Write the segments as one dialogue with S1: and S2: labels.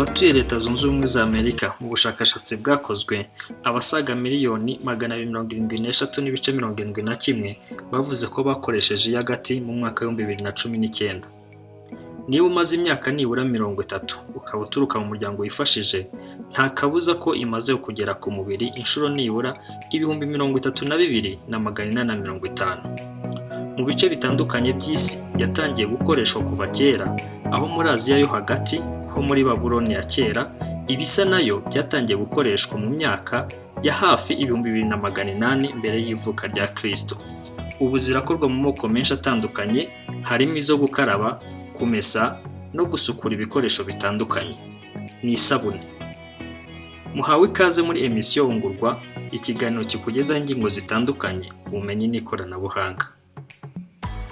S1: batuye Leta Zunze Ubumwe za Amerika mu bushakashatsi bwakozwe, abasaga miliyoni 273.71 bavuze ko bakoresheje iy'agati mu mwaka wa 2019. Niba umaze imyaka nibura 30 ukaba uturuka mu muryango wifashije, nta kabuza ko imaze kugera ku mubiri inshuro nibura 32,450. Mu bice bitandukanye by'isi yatangiye gukoreshwa kuva kera, aho muri Aziya yo hagati ho muri Babuloni ya kera, ibisa nayo byatangiye gukoreshwa mu myaka ya hafi 2800 mbere y'ivuka rya Kristo. Ubu zirakorwa mu moko menshi atandukanye, harimo izo gukaraba, kumesa no gusukura ibikoresho bitandukanye. Ni isabune. Muhawe ikaze muri Emission Ungurwa, ikiganiro kikugezaho ingingo zitandukanye, ubumenyi n'ikoranabuhanga.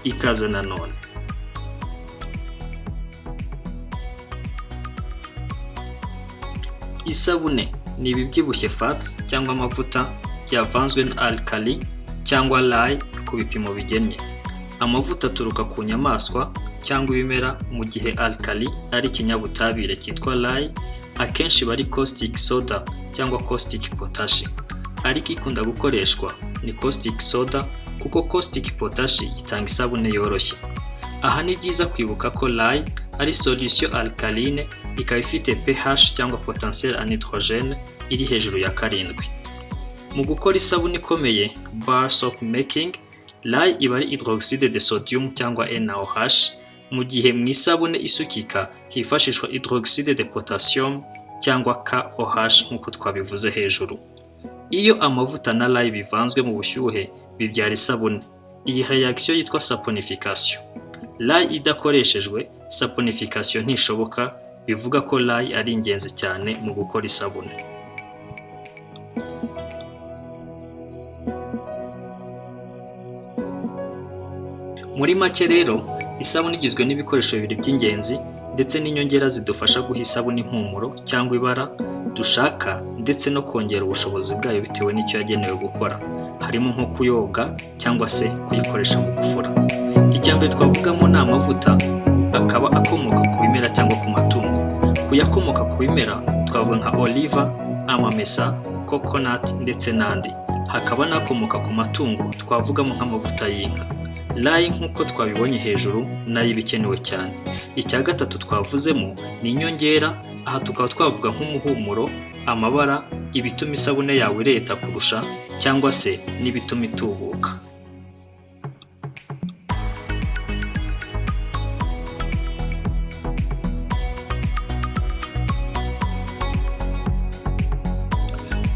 S1: Ikaze nanone. Isabune ni ibibyibushye fats cyangwa amavuta byavanzwe na alkali cyangwa lye ku bipimo bigennye. Amavuta aturuka ku nyamaswa cyangwa ibimera, mu gihe alkali ari ikinyabutabire cyitwa lye, akenshi bari caustic soda cyangwa caustic potash. Ariko ikunda gukoreshwa ni caustic soda kuko caustic potash itanga isabune yoroshye. Aha ni byiza kwibuka ko lye ari solution alkaline, ikaba ifite pH cyangwa potentiel en hydrogène iri hejuru ya 7. Mu gukora isabune ikomeye bar soapmaking, lye iba ari hydroxide de sodium cyangwa NaOH, mu gihe mu isabune isukika hifashishwa hydroxide de potassium cyangwa KOH nk'uko twabivuze hejuru. Iyo amavuta na lye bivanzwe mu bushyuhe bibyara isabune. Iyi reaction yitwa saponification. Lye idakoreshejwe, saponification ntishoboka, bivuga ko lye ari ingenzi cyane mu gukora isabune. Muri make rero, isabune igizwe n'ibikoresho bibiri by'ingenzi ndetse n'inyongera zidufasha guha isabune impumuro cyangwa ibara dushaka, ndetse no kongera ubushobozi bwayo bitewe n'icyo yagenewe gukora. Harimo nko kuyoga cyangwa se kuyikoresha mu gufura. Icyambere twavugamo ni amavuta, akaba akomoka ku bimera cyangwa ku matungo. Kuyakomoka ku bimera twavuga nka oliva, amamesa, coconut ndetse n'andi. Hakaba n'akomoka ku matungo twavugamo nk'amavuta y'inka. Lye nk'uko twabibonye hejuru nayo ibikenewe cyane. Icya gatatu twavuzemo ni inyongera, aha tukaba twavuga nk'umuhumuro, amabara, ibituma isabune yawe ireta kurusha cyangwa se n'ibituma itubuka.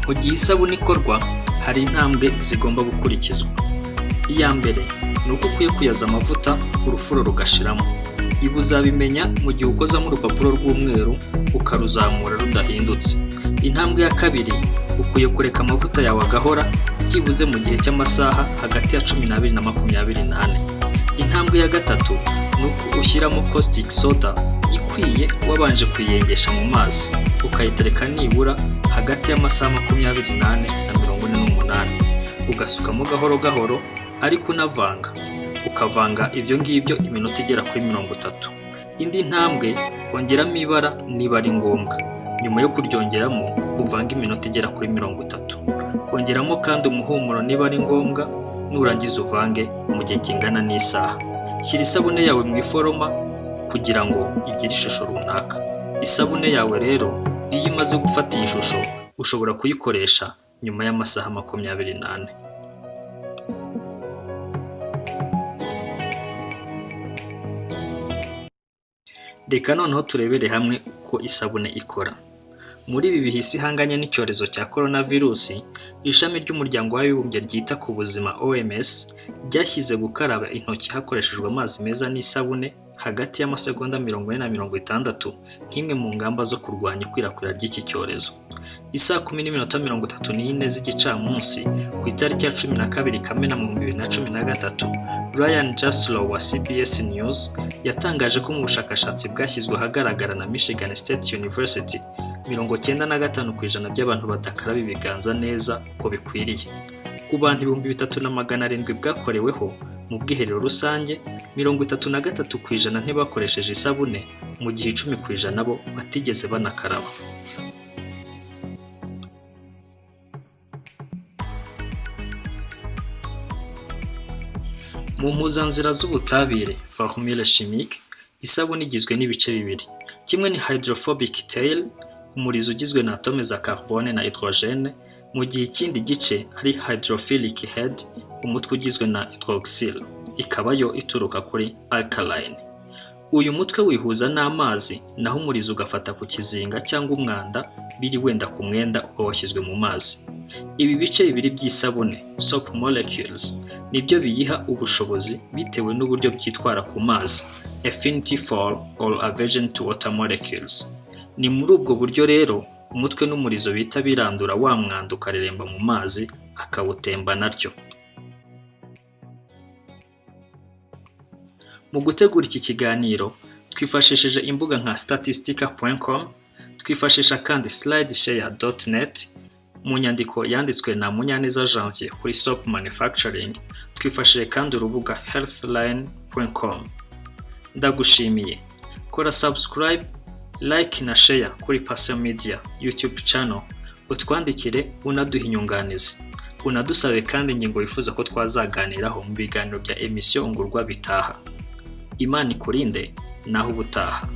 S1: Mu gihe isabune ikorwa, hari intambwe zigomba gukurikizwa. Iya mbere ni uko ukwiye kuyaza amavuta urufuro rugashiramo. Ibi uzabimenya mu gihe ukozamo urupapuro rw'umweru ukaruzamura rudahindutse. Intambwe ya kabiri, ukwiye kureka amavuta yawe agahora byibuze mu gihe cy'amasaha hagati ya 12 na 28. Intambwe ya gatatu ni uko ushyiramo caustic soda ikwiye wabanje kuyengesha mu mazi, ukayitereka nibura hagati y'amasaha 28 na 48. Ugasukamo gahoro gahoro ariko unavanga. Ukavanga ibyo ngibyo iminota igera kuri 30. Indi ntambwe, ongeramo ibara niba ari ngombwa. Nyuma yo kuryongeramo uvanga iminota igera kuri 30. Ongeramo kandi umuhumuro niba ari ngombwa, nurangiza uvange mu gihe kingana n'isaha. Shyira isabune yawe mu iforoma kugira ngo igire ishusho runaka. Isabune yawe rero iyo imaze gufata iyi shusho, ushobora kuyikoresha nyuma y'amasaha 28. Reka noneho turebere hamwe uko isabune ikora. Muri ibi bihe isi ihanganye n'icyorezo cya coronavirus, ishami ry'umuryango w'abibumbye ryita ku buzima OMS ryashyize gukaraba intoki hakoreshejwe amazi meza n'isabune hagati y'amasegonda 40 na 60 nk'imwe mu ngamba zo kurwanya ikwirakwira ry'iki cyorezo. Isaa 10:34 z'igicamunsi ku itariki ya 12 Kamena 2013, Ryan Jaslow wa CBS News yatangaje ko mu bushakashatsi bwashyizwe ahagaragara na Michigan State University, 95% by'abantu badakaraba ibiganza neza uko bikwiriye. Ku bantu 3,700 bwakoreweho mu bwiherero rusange, 33% ntibakoresheje isabune, mu gihe 10% bo batigeze banakaraba. Mu mpuzanzira z'ubutabire formule chimique, isabune igizwe n'ibice bibiri. Kimwe ni hydrophobic tail, umurizo ugizwe na atome za carbone na hydrogene, mu gihe ikindi gice ari hydrophilic head, umutwe ugizwe na hydroxyl, ikaba yo ituruka kuri alkaline. Uyu mutwe wihuza n'amazi, naho umurizo ugafata ku kizinga cyangwa umwanda biri wenda ku mwenda uba washyizwe mu mazi. Ibi bice bibiri by'isabune, soap molecules, nibyo biyiha ubushobozi bitewe n'uburyo byitwara ku mazi, affinity for or aversion to water molecules. Ni muri ubwo buryo rero umutwe n'umurizo bita birandura wa mwanda ukareremba mu mazi akawutemba naryo. Mu gutegura iki kiganiro twifashishije imbuga nka statistica.com, twifashisha kandi slideshare.net, mu nyandiko yanditswe na Munyaneza Janvier kuri soap manufacturing, twifashishije kandi urubuga healthline.com. Ndagushimiye. Kora subscribe, like na share kuri Passion Media YouTube channel, utwandikire unaduha inyunganizi. Unadusabe kandi ingingo wifuza ko twazaganiraho mu biganiro bya Emission Ungurwa bitaha. Imana ikurinde naho ubutaha.